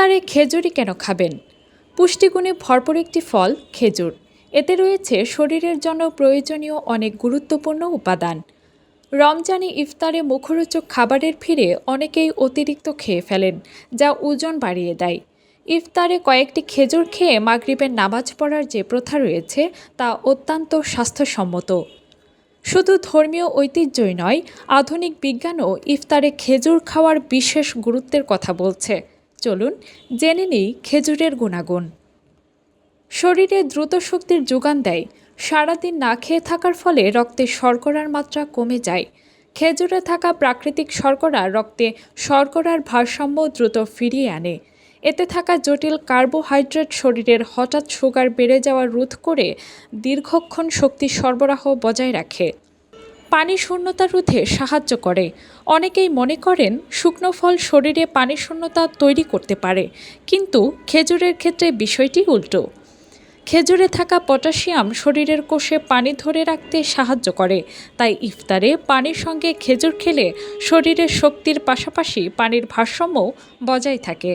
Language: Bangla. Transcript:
ইফতারে খেজুরই কেন খাবেন? পুষ্টিগুণে ভরপুর একটি ফল খেজুর। এতে রয়েছে শরীরের জন্য প্রয়োজনীয় অনেক গুরুত্বপূর্ণ উপাদান। রমজানে ইফতারে মুখরোচক খাবারের ভিড়ে অনেকেই অতিরিক্ত খেয়ে ফেলেন, যা ওজন বাড়িয়ে দেয়। ইফতারে কয়েকটি খেজুর খেয়ে মাগরিবের নামাজ পড়ার যে প্রথা রয়েছে তা অত্যন্ত স্বাস্থ্যসম্মত। শুধু ধর্মীয় ঐতিহ্যই নয়, আধুনিক বিজ্ঞানও ইফতারে খেজুর খাওয়ার বিশেষ গুরুত্বের কথা বলছে। চলুন জেনে নিই খেজুরের গুণাগুণ। শরীরে দ্রুত শক্তির যোগান দেয়। সারাদিন না খেয়ে থাকার ফলে রক্তে শর্করার মাত্রা কমে যায়। খেজুরে থাকা প্রাকৃতিক শর্করা রক্তে শর্করার ভারসাম্য দ্রুত ফিরিয়ে আনে। এতে থাকা জটিল কার্বোহাইড্রেট শরীরের হঠাৎ সুগার বেড়ে যাওয়া রোধ করে দীর্ঘক্ষণ শক্তি সরবরাহ বজায় রাখে। পানি শূন্যতা রোধে সাহায্য করে। অনেকেই মনে করেন শুকনো ফল শরীরে পানি শূন্যতা তৈরি করতে পারে, কিন্তু খেজুরের ক্ষেত্রে বিষয়টি উল্টো। খেজুরে থাকা পটাশিয়াম শরীরের কোষে পানি ধরে রাখতে সাহায্য করে, তাই ইফতারে পানির সঙ্গে খেজুর খেলে শরীরের শক্তির পাশাপাশি পানির ভারসাম্য বজায় থাকে।